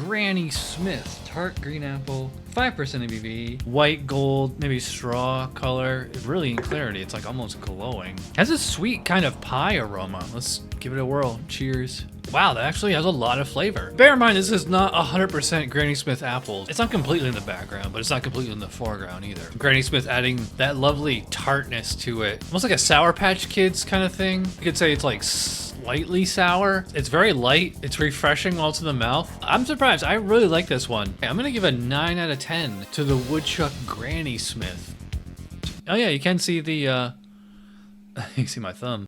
Granny Smith, tart green apple, 5% ABV, white gold, maybe straw color, brilliant clarity. It's like almost glowing. Has a sweet kind of pie aroma. Let's give it a whirl. Cheers. Wow, that actually has a lot of flavor. Bear in mind, this is not 100% Granny Smith apples. It's not completely in the background, but it's not completely in the foreground either. Granny Smith adding that lovely tartness to it. Almost like a Sour Patch Kids kind of thing. You could say it's like slightly sour. It's very light. It's refreshing while it's in the mouth. I'm surprised. I really like this one. I'm gonna give a 9 out of 10 to the Woodchuck Granny Smith. Oh yeah, you can see the, you can see my thumb.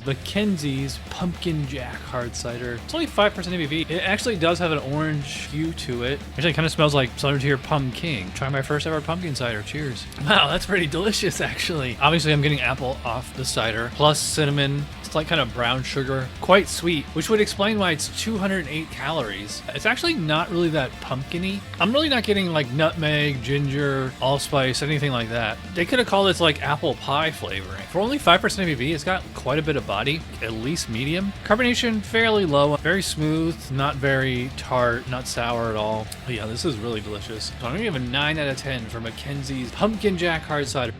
McKenzie's Pumpkin Jack Hard Cider. It's only 5% ABV. It actually does have an orange hue to it. Actually, it kind of smells like similar to your pumpkin. Try my first ever pumpkin cider. Cheers. Wow, that's pretty delicious, actually. Obviously, I'm getting apple off the cider, plus cinnamon. It's like kind of brown sugar, quite sweet, which would explain why it's 208 calories. It's actually not really that pumpkin-y. I'm really not getting like nutmeg, ginger, allspice, anything like that. They could have called this like apple pie flavoring. For only 5% ABV, it's got quite a bit of body, at least medium. Carbonation, fairly low, very smooth, not very tart, not sour at all. But yeah, this is really delicious. So I'm gonna give a 9 out of 10 for McKenzie's Pumpkin Jack Hard Cider.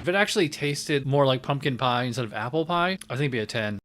If it actually tasted more like pumpkin pie instead of apple pie, I think it'd be a 10.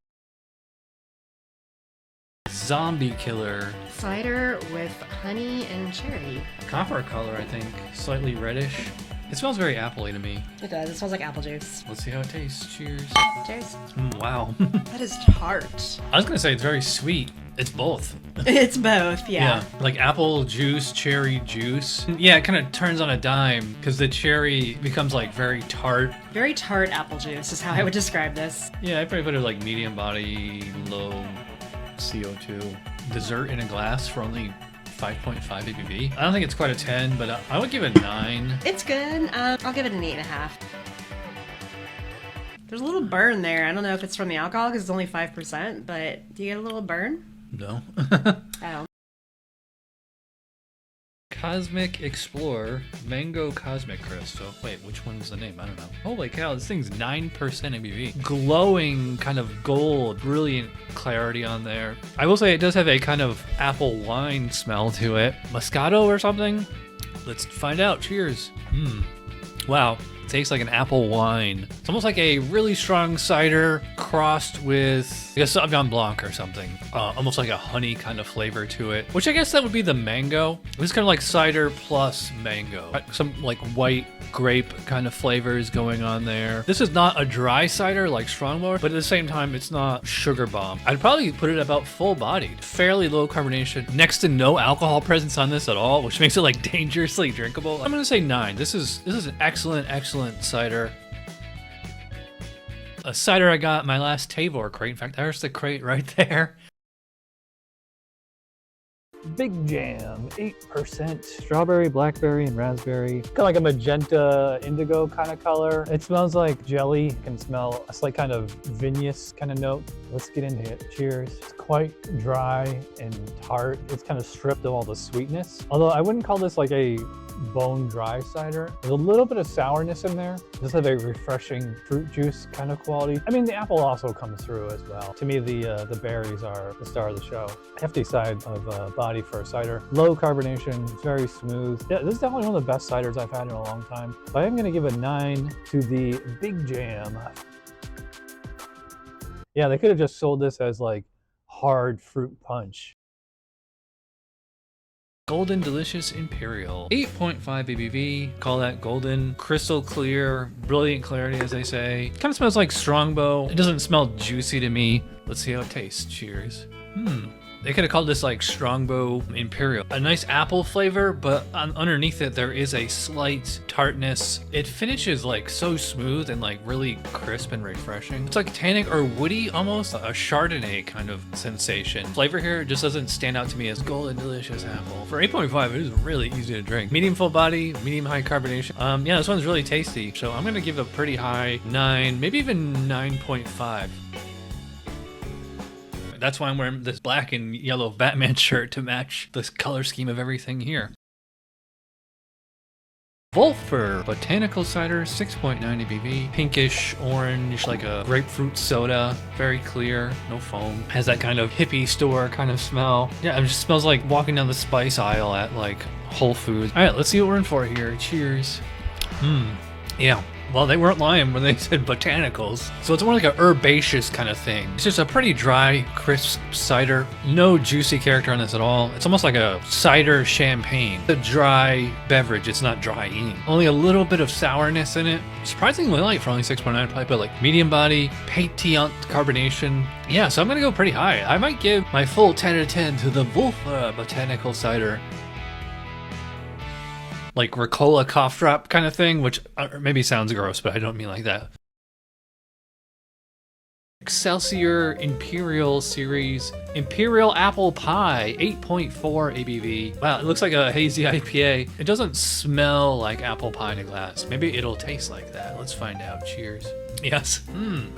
Zombie Killer. Cider with honey and cherry. Copper color, I think. Slightly reddish. It smells very apple-y to me. It does. It smells like apple juice. Let's see how it tastes. Cheers. Cheers. Wow. That is tart. I was gonna say it's very sweet. It's both. It's both, yeah. Like apple juice, cherry juice. Yeah, it kind of turns on a dime because the cherry becomes like very tart. Very tart apple juice is how I would describe this. Yeah, I probably put it like medium body, low CO2. Dessert in a glass for only 5.5 ABV. I don't think it's quite a 10, but I would give it a 9. It's good. I'll give it an 8.5. There's a little burn there. I don't know if it's from the alcohol because it's only 5%, but do you get a little burn? No. Oh. Cosmic Explorer Mango Cosmic Crystal. Wait, which one's the name? I don't know. Holy cow, this thing's 9% ABV. Glowing kind of gold, brilliant clarity on there. I will say it does have a kind of apple wine smell to it. Moscato or something? Let's find out. Cheers. Wow. It tastes like an apple wine. It's almost like a really strong cider crossed with like a Sauvignon Blanc or something. Almost like a honey kind of flavor to it, which I guess that would be the mango. It's kind of like cider plus mango. Some like white grape kind of flavors going on there. This is not a dry cider like Strongbow, but at the same time, it's not sugar bomb. I'd probably put it about full bodied. Fairly low carbonation. Next to no alcohol presence on this at all, which makes it like dangerously drinkable. I'm gonna say 9. This is an excellent cider. A cider I got my last Tavor crate. In fact, there's the crate right there. Big Jam, 8%. Strawberry, blackberry, and raspberry. Kind of like a magenta indigo kind of color. It smells like jelly. You can smell a slight kind of vinous kind of note. Let's get into it. Cheers. It's quite dry and tart. It's kind of stripped of all the sweetness. Although I wouldn't call this like a bone dry cider. There's a little bit of sourness in there. Just a very refreshing fruit juice kind of quality. I mean, the apple also comes through as well. To me, the berries are the star of the show. Hefty side of body for a cider. Low carbonation, very smooth. Yeah, this is definitely one of the best ciders I've had in a long time. But I am gonna give a 9 to the Big Jam. Yeah, they could have just sold this as like hard fruit punch. Golden Delicious Imperial, 8.5 ABV. Call that golden, crystal clear, brilliant clarity, as they say. Kind of smells like Strongbow. It doesn't smell juicy to me. Let's see how it tastes. Cheers. They could have called this like Strongbow Imperial. A nice apple flavor, but underneath it there is a slight tartness. It finishes like so smooth and like really crisp and refreshing. It's like tannic or woody almost, a Chardonnay kind of sensation. Flavor here just doesn't stand out to me as golden delicious apple. For 8.5, it is really easy to drink. Medium full body, medium high carbonation. Yeah, this one's really tasty. So I'm gonna give a pretty high 9, maybe even 9.5. That's why I'm wearing this black and yellow Batman shirt to match this color scheme of everything here. Wölffer Botanical Cider, 6.9 ABV. Pinkish orange, like a grapefruit soda. Very clear, no foam. Has that kind of hippie store kind of smell. Yeah, it just smells like walking down the spice aisle at like Whole Foods. All right, let's see what we're in for here. Cheers. Yeah. Well, they weren't lying when they said botanicals. So it's more like a herbaceous kind of thing. It's just a pretty dry, crisp cider. No juicy character on this at all. It's almost like a cider champagne. A dry beverage. It's not drying. Only a little bit of sourness in it. Surprisingly light for only 6.9. Probably put like medium body, 𝗕𝗘𝗘𝗥 carbonation. Yeah, so I'm gonna go pretty high. I might give my full 10 out of 10 to the Wölffer Botanical Cider. Like Ricola cough drop kind of thing, which maybe sounds gross, but I don't mean like that. Excelsior Imperial Series Imperial Apple Pie, 8.4 ABV. Wow, it looks like a hazy IPA. It doesn't smell like apple pie in a glass. Maybe it'll taste like that. Let's find out. Cheers. Yes.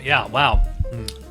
Yeah, wow.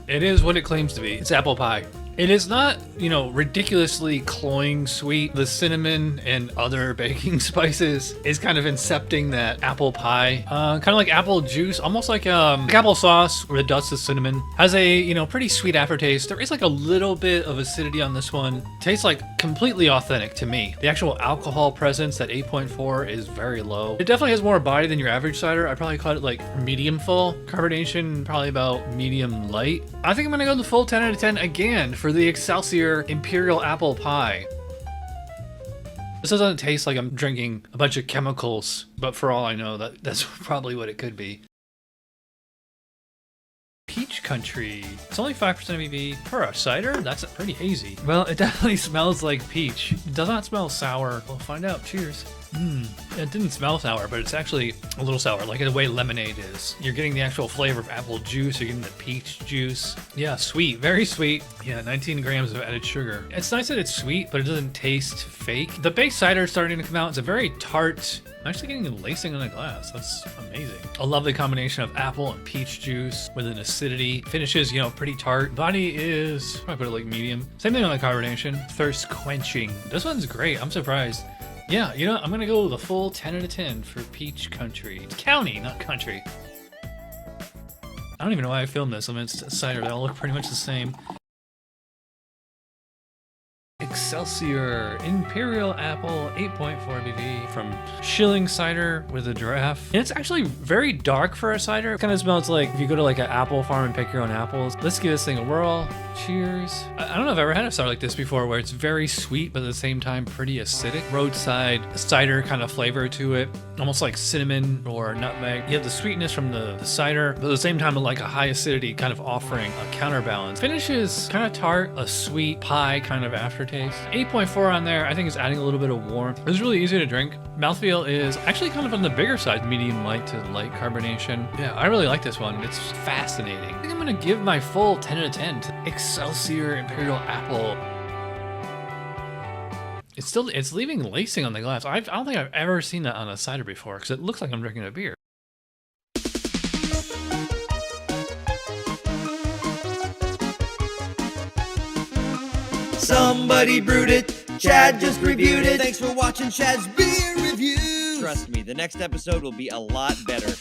It is what it claims to be. It's apple pie. It is not, you know, ridiculously cloying sweet. The cinnamon and other baking spices is kind of incepting that apple pie. Kind of like apple juice, almost like applesauce where the dust is cinnamon. Has a, you know, pretty sweet aftertaste. There is like a little bit of acidity on this one. Tastes like completely authentic to me. The actual alcohol presence at 8.4 is very low. It definitely has more body than your average cider. I probably call it like medium full. Carbonation, probably about medium light. I think I'm gonna go the full 10 out of 10 again for the Excelsior Imperial Apple Pie. This doesn't taste like I'm drinking a bunch of chemicals, but for all I know, that's probably what it could be. Peach Country. It's only 5% ABV for a cider. That's pretty hazy. Well, it definitely smells like peach. It does not smell sour. We'll find out. Cheers. It didn't smell sour, but it's actually a little sour, like the way lemonade is. You're getting the actual flavor of apple juice. You're getting the peach juice. Yeah, sweet. Very sweet. Yeah, 19 grams of added sugar. It's nice that it's sweet, but it doesn't taste fake. The base cider is starting to come out. It's a very tart... I'm actually getting the lacing on the glass. That's amazing. A lovely combination of apple and peach juice with an acidity. Finishes, you know, pretty tart. Body is, I put it like medium. Same thing on the carbonation. Thirst quenching. This one's great. I'm surprised. Yeah, you know, I'm gonna go the full 10 out of 10 for Peach Country. It's county, not country. I don't even know why I filmed this. I mean, it's cider. They all look pretty much the same. Excelsior Imperial Apple 8.4 ABV from Schilling cider with a giraffe. And it's actually very dark for a cider. It kind of smells like if you go to like an apple farm and pick your own apples. Let's give this thing a whirl. Cheers. I don't know if I've ever had a cider like this before where it's very sweet but at the same time pretty acidic. Roadside cider kind of flavor to it. Almost like cinnamon or nutmeg. You have the sweetness from the cider, but at the same time like a high acidity kind of offering a counterbalance. Finish is kind of tart, a sweet pie kind of aftertaste. 8.4 on there, I think is adding a little bit of warmth. It's really easy to drink. Mouthfeel is actually kind of on the bigger side, medium light to light carbonation. Yeah, I really like this one. It's fascinating. I think I'm gonna give my full 10 out of 10 to Excelsior Imperial Apple. It's leaving lacing on the glass. I don't think I've ever seen that on a cider before because it looks like I'm drinking a beer. Somebody brewed it, Chad just reviewed it. Thanks for watching Chad's Beer Review. Trust me, the next episode will be a lot better.